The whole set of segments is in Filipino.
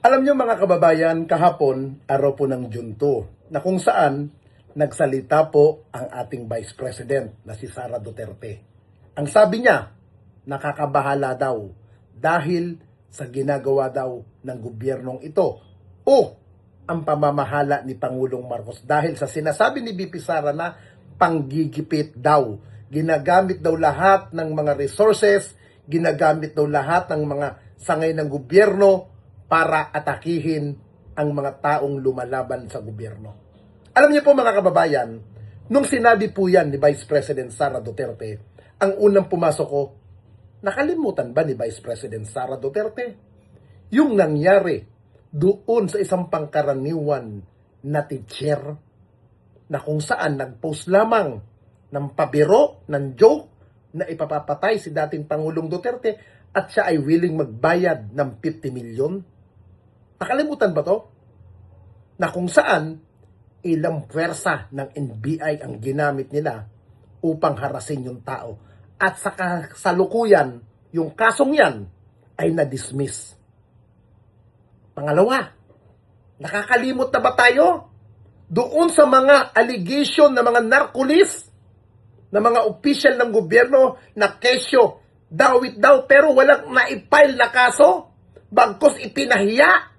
Alam niyo mga kababayan, kahapon, araw po ng June 2, na kung saan nagsalita po ang ating Vice President na si Sara Duterte. Ang sabi niya, nakakabahala daw dahil sa ginagawa daw ng gobyernong ito o ang pamamahala ni Pangulong Marcos dahil sa sinasabi ni VP Sara na panggigipit daw. Ginagamit daw lahat ng mga resources, ginagamit daw lahat ng mga sangay ng gobyerno para atakihin ang mga taong lumalaban sa gobyerno. Alam niyo po mga kababayan, nung sinabi po yan ni Vice President Sara Duterte, ang unang pumasok ko, nakalimutan ba ni Vice President Sara Duterte yung nangyari doon sa isang pangkaraniwan na teacher na kung saan nag-post lamang ng pabiro, ng joke na ipapapatay si dating Pangulong Duterte at siya ay willing magbayad ng 50 milyon? Nakalimutan ba to? Na kung saan ilang pwersa ng NBI ang ginamit nila upang harasin yung tao. At sa kasalukuyan, yung kasong yan ay na-dismiss. Pangalawa, nakakalimot na ba tayo doon sa mga allegation ng mga narcolis, na mga opisyal ng gobyerno na kesyo, dawit daw pero walang naipile na kaso, bagkos ipinahiya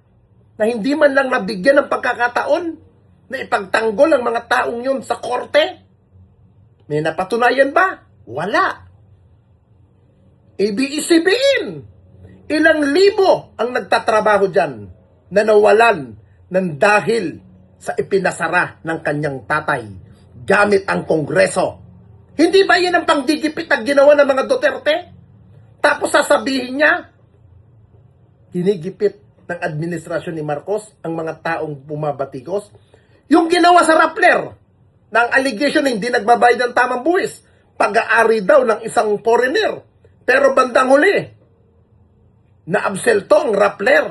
na hindi man lang nabigyan ng pagkakataon na ipagtanggol ang mga taong yun sa korte. May napatunayan ba? Wala. Ibig-sabihin, ilang libo ang nagtatrabaho dyan na nawalan ng dahil sa ipinasara ng kanyang tatay gamit ang Kongreso. Hindi ba yan ang panggigipit ang ginawa ng mga Duterte? Tapos sasabihin niya, hinigipit ng administrasyon ni Marcos ang mga taong bumabatikos. Yung ginawa sa Rappler, na ang allegation na hindi nagbabayad ng tamang buwis, pag-aari daw ng isang foreigner. Pero bandang huli, na-abselto ang Rappler.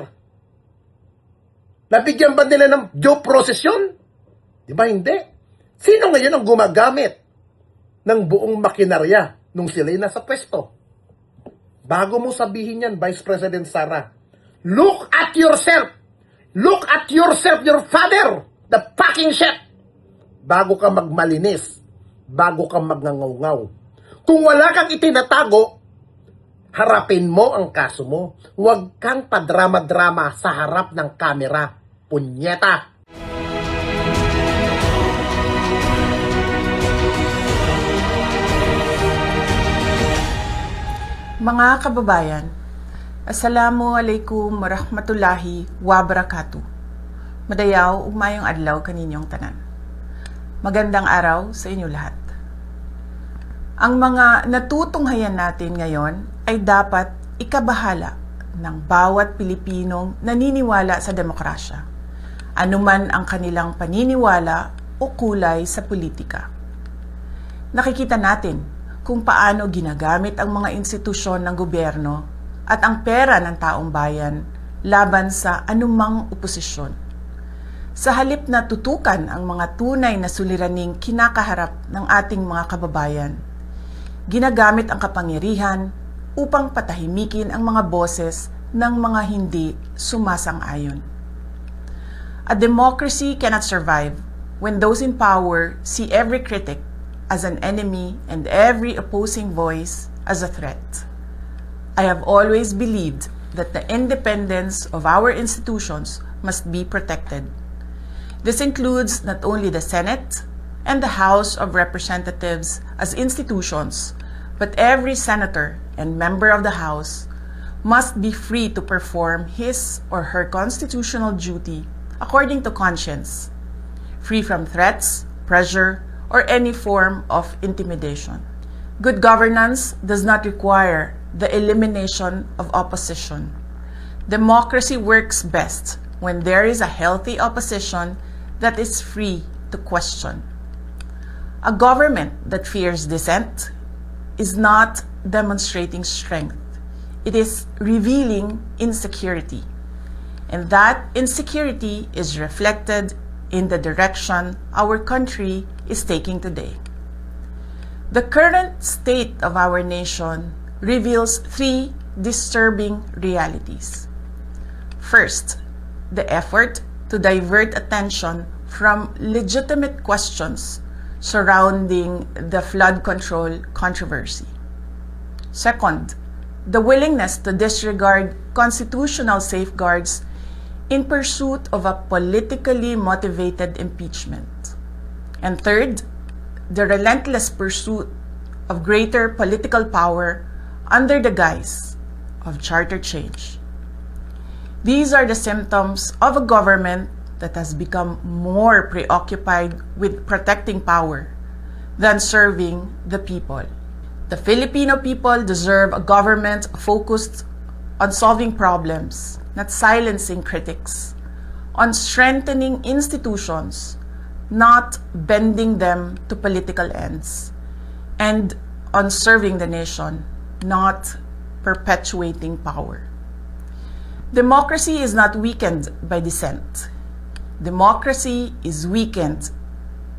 Nabigyan ba nila ng due process yun? Di ba hindi? Sino ngayon ang gumagamit ng buong makinarya nung sila'y nasa pwesto? Bago mo sabihin yan, Vice President Sara, look at yourself! Look at yourself, your father! The fucking shit! Bago ka magmalinis, bago ka magngangaw-ngaw. Kung wala kang itinatago, harapin mo ang kaso mo. Huwag kang padrama-drama sa harap ng kamera. Punyeta! Mga kababayan, Assalamualaikum warahmatullahi wabarakatuh. Madayaw, ugmayong adlaw kaninyong tanan. Magandang araw sa inyo lahat. Ang mga natutunghayan natin ngayon ay dapat ikabahala ng bawat Pilipinong naniniwala sa demokrasya, anuman ang kanilang paniniwala o kulay sa politika. Nakikita natin kung paano ginagamit ang mga institusyon ng gobyerno at ang pera ng taong bayan laban sa anumang oposisyon. Sa halip na tutukan ang mga tunay na suliraning kinakaharap ng ating mga kababayan, ginagamit ang kapangyarihan upang patahimikin ang mga boses ng mga hindi sumasang-ayon. A democracy cannot survive when those in power see every critic as an enemy and every opposing voice as a threat. I have always believed that the independence of our institutions must be protected. This includes not only the Senate and the House of Representatives as institutions, but every senator and member of the House must be free to perform his or her constitutional duty according to conscience, free from threats, pressure, or any form of intimidation. Good governance does not require the elimination of opposition. Democracy works best when there is a healthy opposition that is free to question. A government that fears dissent is not demonstrating strength. It is revealing insecurity. And that insecurity is reflected in the direction our country is taking today. The current state of our nation reveals three disturbing realities. First, the effort to divert attention from legitimate questions surrounding the flood control controversy. Second, the willingness to disregard constitutional safeguards in pursuit of a politically motivated impeachment. And third, the relentless pursuit of greater political power under the guise of charter change. These are the symptoms of a government that has become more preoccupied with protecting power than serving the people. The Filipino people deserve a government focused on solving problems, not silencing critics, on strengthening institutions, not bending them to political ends, and on serving the nation, not perpetuating power. Democracy is not weakened by dissent. Democracy is weakened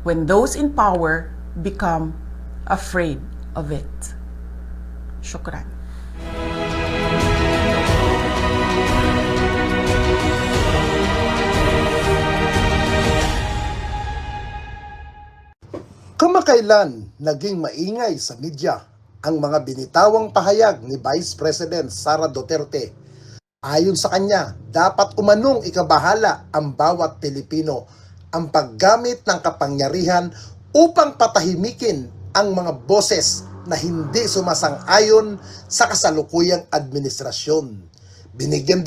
when those in power become afraid of it. Shukran. Kamakailan naging maingay sa media ang mga binitawang pahayag ni Vice President Sara Duterte. Ayon sa kanya, dapat umanong ikabahala ang bawat Pilipino ang paggamit ng kapangyarihan upang patahimikin ang mga boses na hindi sumasang-ayon sa kasalukuyang administrasyon. Binigyan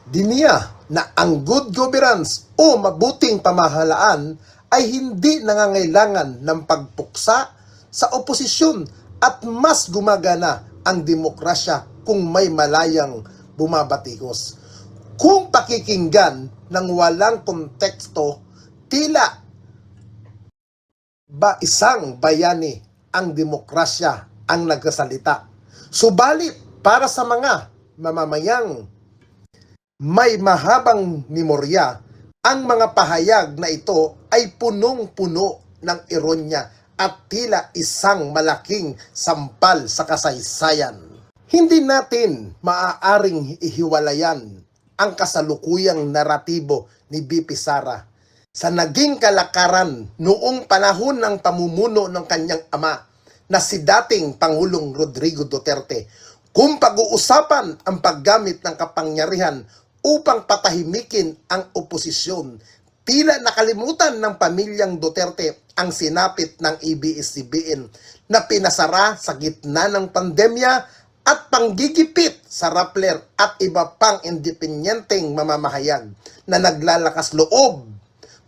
Diniya na ang good governance o mabuting pamahalaan ay hindi nangangailangan ng pagpuksa sa oposisyon at mas gumagana ang demokrasya kung may malayang bumabatikos. Kung pakikinggan ng walang konteksto, tila ba isang bayani ang demokrasya ang nagsasalita. Subalit para sa mga mamamayang may mahabang memorya, ang mga pahayag na ito ay punong-puno ng ironya at tila isang malaking sampal sa kasaysayan. Hindi natin maaaring ihiwalayan ang kasalukuyang naratibo ni BP Sara sa naging kalakaran noong panahon ng pamumuno ng kanyang ama na si dating Pangulong Rodrigo Duterte, kung pag-uusapan ang paggamit ng kapangyarihan upang patahimikin ang oposisyon. Tila nakalimutan ng pamilyang Duterte ang sinapit ng ABS-CBN na pinasara sa gitna ng pandemya at panggigipit sa Rappler at iba pang independenteng mamamahayag na naglalakas loob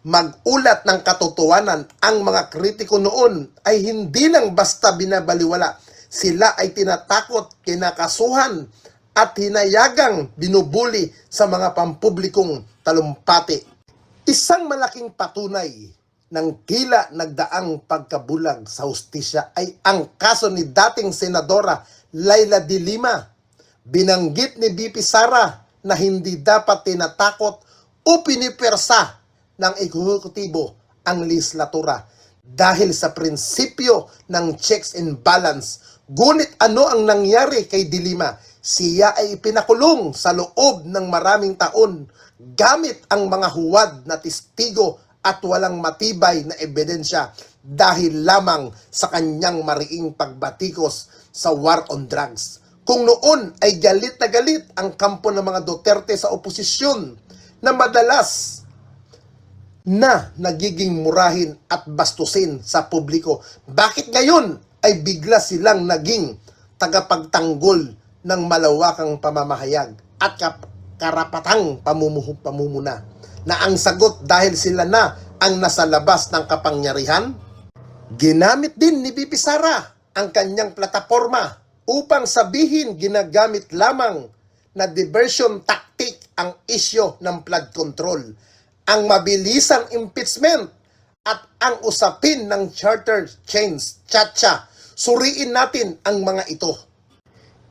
mag-ulat ng katotohanan. Ang mga kritiko noon ay hindi lang basta binabaliwala, sila ay tinatakot, kinakasuhan at hinayagang binubuli sa mga pampublikong talumpati. Isang malaking patunay ng tila nagdaang pagkabulag sa hustisya ay ang kaso ni dating Senadora Leila de Lima. Binanggit ni BP Sara na hindi dapat tinatakot o pinipersa ng ehekutibo ang legislatura dahil sa prinsipyo ng checks and balance. Ngunit ano ang nangyari kay de Lima? Siya ay ipinakulong sa loob ng maraming taon gamit ang mga huwad na testigo at walang matibay na ebidensya dahil lamang sa kanyang mariing pagbatikos sa war on drugs. Kung noon ay galit na galit ang kampo ng mga Duterte sa oposisyon na madalas na nagiging murahin at bastusin sa publiko, bakit ngayon ay bigla silang naging tagapagtanggol ng malawakang pamamahayag at karapatang pamumuna? Na ang sagot dahil sila na ang nasa labas ng kapangyarihan? Ginamit din ni BP Sara ang kanyang plataforma upang sabihin ginagamit lamang na diversion tactic ang isyo ng flood control, ang mabilisang impeachment at ang usapin ng charter change. Chacha, suriin natin ang mga ito.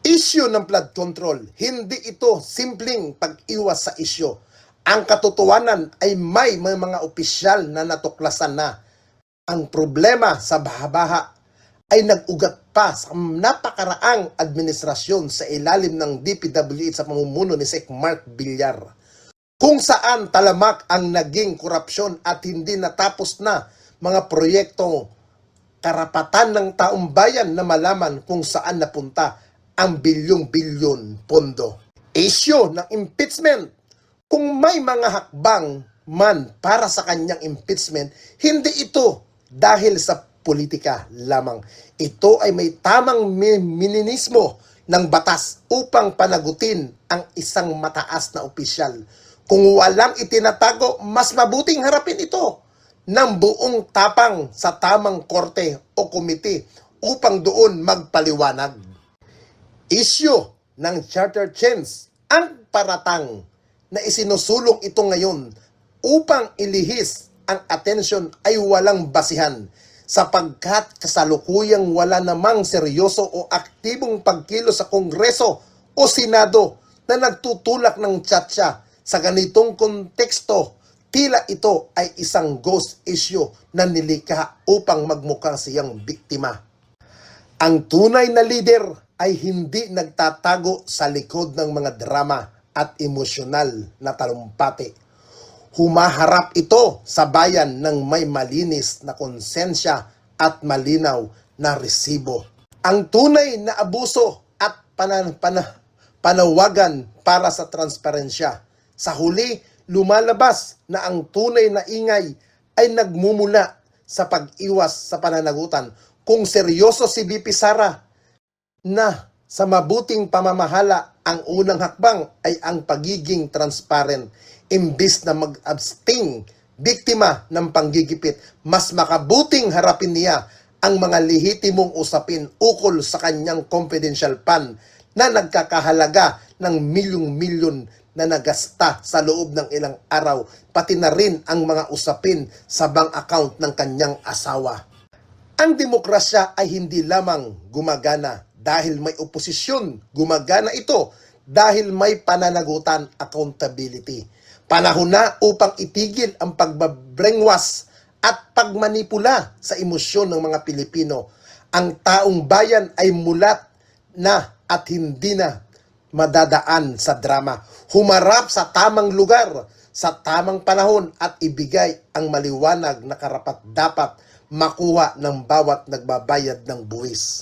Isyo ng flood control, hindi ito simpleng pag-iwas sa isyo. Ang katotohanan ay may mga opisyal na natuklasan na ang problema sa baha-baha ay nag-ugat pa sa napakaraang administrasyon sa ilalim ng DPWH sa pamumuno ni Sec. Mark Villar. kung saan talamak ang naging korupsyon at hindi natapos na mga proyektong karapatan ng taong bayan na malaman kung saan napunta ang bilyong-bilyon pondo. Issue ng impeachment. Kung may mga hakbang man para sa kanyang impeachment, hindi ito dahil sa politika lamang. Ito ay may tamang mininismo ng batas upang panagutin ang isang mataas na opisyal. Kung walang itinatago, mas mabuting harapin ito ng buong tapang sa tamang korte o komite upang doon magpaliwanag. Issue ng charter change. Ang paratang na isinusulong ito ngayon upang ilihis ang atensyon ay walang basihan sapagkat kasalukuyang wala namang seryoso o aktibong pagkilos sa Kongreso o Senado na nagtutulak ng tsatsa. Sa ganitong konteksto, tila ito ay isang ghost issue na nilikha upang magmukhang siyang biktima. Ang tunay na leader ay hindi nagtatago sa likod ng mga drama at emosyonal na talumpati. Humaharap ito sa bayan ng may malinis na konsensya at malinaw na resibo. Ang tunay na abuso at panawagan para sa transparensya. Sa huli, lumalabas na ang tunay na ingay ay nagmumula sa pag-iwas sa pananagutan. Kung seryoso si VP Sara na sa mabuting pamamahala, ang unang hakbang ay ang pagiging transparent. Imbis na mag-abstain, biktima ng panggigipit, mas makabuting harapin niya ang mga lehitimong usapin ukol sa kanyang confidential fund na nagkakahalaga ng milyong-milyon na nagasta sa loob ng ilang araw, pati na rin ang mga usapin sa bank account ng kanyang asawa. Ang demokrasya ay hindi lamang gumagana dahil may oposisyon, gumagana ito dahil may pananagutan, accountability. Panahon na upang itigil ang pagbabrainwash at pagmanipula sa emosyon ng mga Pilipino. Ang taong bayan ay mulat na at hindi na madadaan sa drama. Humarap sa tamang lugar, sa tamang panahon at ibigay ang maliwanag na karapat-dapat makuha ng bawat nagbabayad ng buwis.